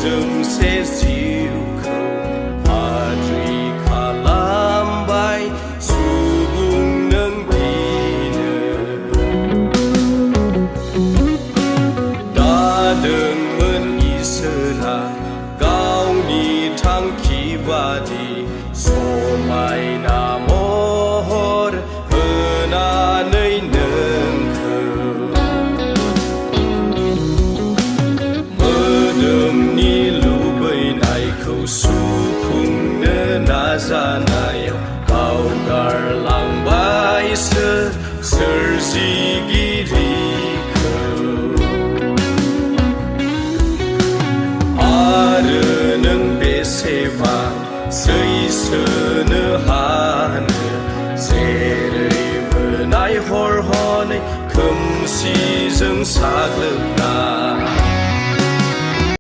Rừng sẽ dịu không Padri kalambay Subong ng dina Dadeng menisela Gauni tangki badi